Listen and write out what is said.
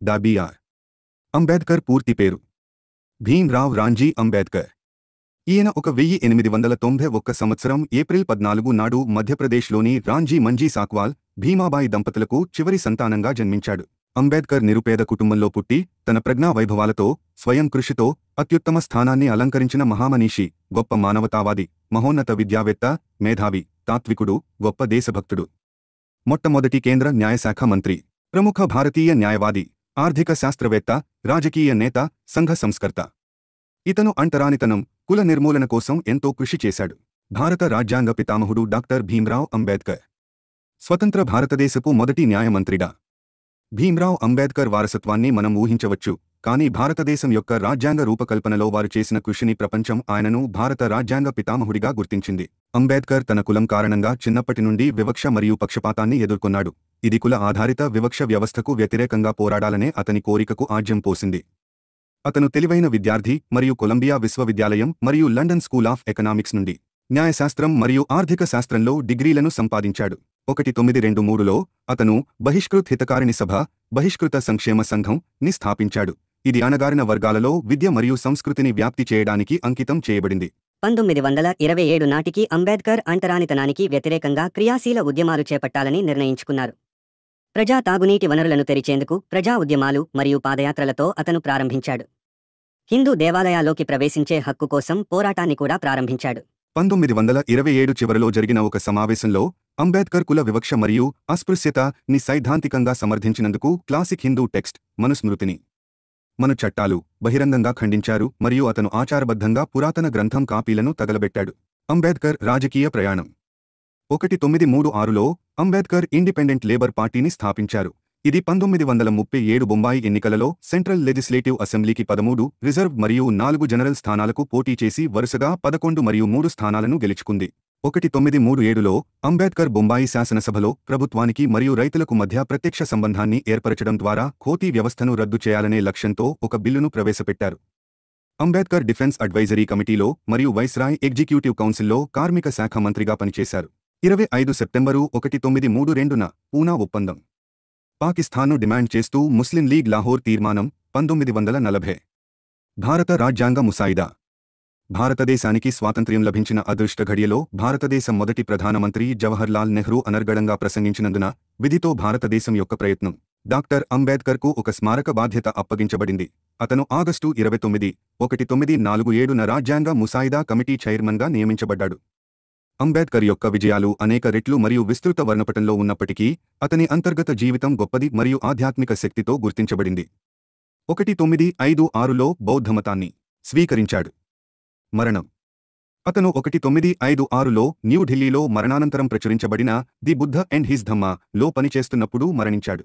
డాబిఆర్ అంబేద్కర్ పూర్తి పేరు భీమ్రావ్ రాంజీ అంబేద్కర్. ఈయన 1891 సంవత్సరం ఏప్రిల్ 14 నాడు మధ్యప్రదేశ్లోని రాంజీ మంజీ సాక్వాల్, భీమాబాయి దంపతులకు చివరి సంతానంగా జన్మించాడు. అంబేద్కర్ నిరుపేద కుటుంబంలో పుట్టి తన ప్రజ్ఞా వైభవాలతో, స్వయం కృషితో అత్యుత్తమ స్థానాన్ని అలంకరించిన మహామనీషి, గొప్ప మానవతావాది, మహోన్నత విద్యావేత్త, మేధావి, తాత్వికుడు, గొప్ప దేశభక్తుడు. మొట్టమొదటి కేంద్ర న్యాయశాఖ మంత్రి, ప్రముఖ భారతీయ న్యాయవాది, ఆర్థిక శాస్త్రవేత్త, రాజకీయ నేత, సంఘ సంస్కర్త. ఇతను అంటరానితనం, కుల నిర్మూలన కోసం ఎంతో కృషి చేశాడు. భారత రాజ్యాంగ పితామహుడు డాక్టర్ భీమ్రావ్ అంబేద్కర్. స్వతంత్ర భారతదేశపు మొదటి న్యాయమంత్రిడా. భీమ్రావ్ అంబేద్కర్ వారసత్వాన్ని మనం ఊహించవచ్చు, కానీ భారతదేశం యొక్క రాజ్యాంగ రూపకల్పనలో వారు చేసిన కృషిని ప్రపంచం ఆయనను భారత రాజ్యాంగ పితామహుడిగా గుర్తించింది. అంబేద్కర్ తన కులం కారణంగా చిన్నప్పటి నుండి వివక్ష మరియు పక్షపాతాన్ని ఎదుర్కొన్నాడు. ఇది కుల ఆధారిత వివక్ష వ్యవస్థకు వ్యతిరేకంగా పోరాడాలనే అతని కోరికకు ఆజ్యం పోసింది. అతను తెలివైన విద్యార్థి మరియు కొలంబియా విశ్వవిద్యాలయం మరియు లండన్ స్కూల్ ఆఫ్ ఎకనామిక్స్ నుండి న్యాయశాస్త్రం మరియు ఆర్థిక శాస్త్రంలో డిగ్రీలను సంపాదించాడు. 1923లో అతను బహిష్కృత్ హితకారిణి సభ, బహిష్కృత సంక్షేమ సంఘం ని స్థాపించాడు. ఇది అణగారిన వర్గాలలో విద్య మరియు సంస్కృతిని వ్యాప్తి చేయడానికి అంకితం చేయబడింది. 1927 నాటికి అంబేద్కర్ అంటరానితనానికి వ్యతిరేకంగా క్రియాశీల ఉద్యమాలు చేపట్టాలని నిర్ణయించుకున్నారు. ప్రజా తాగునీటి వనరులను తెరిచేందుకు ప్రజా ఉద్యమాలు మరియు పాదయాత్రలతో అతను ప్రారంభించాడు. హిందూ దేవాలయాల్లోకి ప్రవేశించే హక్కు కోసం పోరాటాన్ని కూడా ప్రారంభించాడు. 1927 చివరలో జరిగిన ఒక సమావేశంలో అంబేద్కర్ కుల వివక్ష మరియు అస్పృశ్యత ని సైద్ధాంతికంగా సమర్థించినందుకు క్లాసిక్ హిందూ టెక్స్ట్ మనుస్మృతిని, మను చట్టాలు బహిరంగంగా ఖండించారు మరియు అతను ఆచారబద్ధంగా పురాతన గ్రంథం కాపీలను తగలబెట్టాడు. అంబేద్కర్ రాజకీయ ప్రయాణం. 1936లో అంబేద్కర్ ఇండిపెండెంట్ లేబర్ పార్టీని స్థాపించారు. ఇది 1937 బొంబాయి ఎన్నికలలో సెంట్రల్ లెజిస్లేటివ్ అసెంబ్లీకి 13, రిజర్వ్ మరియు 4 జనరల్ స్థానాలకు పోటీ చేసి వరుసగా 11 మరియు 3 స్థానాలను గెలుచుకుంది. 1937లో అంబేద్కర్ బొంబాయి శాసనసభలో ప్రభుత్వానికి మరియు రైతులకు మధ్య ప్రత్యక్ష సంబంధాన్ని ఏర్పరచడం ద్వారా ఖోతీ వ్యవస్థను రద్దు చేయాలనే లక్ష్యంతో ఒక బిల్లును ప్రవేశపెట్టారు. అంబేద్కర్ డిఫెన్స్ అడ్వైజరీ కమిటీలో మరియు వైస్రాయ్ ఎగ్జిక్యూటివ్ కౌన్సిల్లో కార్మిక శాఖ మంత్రిగా పనిచేశారు. 25 సెప్టెంబరు 1932న పూనా ఒప్పందం. పాకిస్తాన్ను డిమాండ్ చేస్తూ ముస్లిం లీగ్ లాహోర్ తీర్మానం 1940. భారత రాజ్యాంగ ముసాయిదా. భారతదేశానికి స్వాతంత్ర్యం లభించిన అదృష్ట ఘడియలో భారతదేశ మొదటి ప్రధానమంత్రి జవహర్లాల్ నెహ్రూ అనర్గళంగా ప్రసంగించినందున విధితో భారతదేశం యొక్క ప్రయత్నం డాక్టర్ అంబేద్కర్కు ఒక స్మారక బాధ్యత అప్పగించబడింది. అతను ఆగస్టు 29, 1947న రాజ్యాంగ ముసాయిదా కమిటీ చైర్మన్గా నియమించబడ్డాడు. అంబేద్కర్ యొక్క విజయాలు అనేక రెట్లు మరియు విస్తృత వర్ణపటంలో ఉన్నప్పటికీ అతని అంతర్గత జీవితం గొప్పది మరియు ఆధ్యాత్మిక శక్తితో గుర్తించబడింది. 1956లో బౌద్ధమతాన్ని స్వీకరించాడు. మరణం. అతను 1956లో న్యూఢిల్లీలో మరణానంతరం ప్రచురించబడిన ది బుద్ధ అండ్ హిస్ ధమ్మా లో పనిచేస్తున్నప్పుడు మరణించాడు.